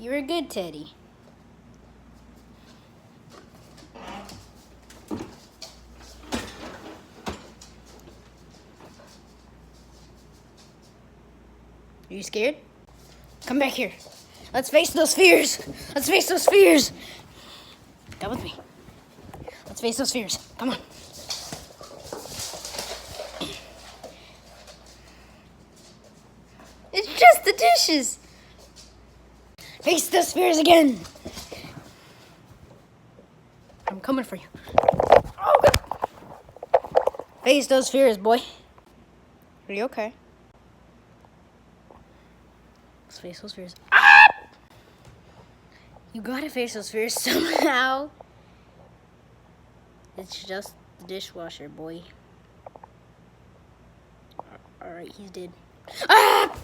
You were good, Teddy. Are you scared? Come back here. Let's face those fears. Let's face those fears. Come with me. Let's face those fears. Come on. It's just the dishes. Face those fears again. I'm coming for you. Oh, God. Face those fears, boy. Are you okay? Let's face those fears. Ah! You gotta face those fears somehow. It's just the dishwasher, boy. Alright, he's dead. Ah!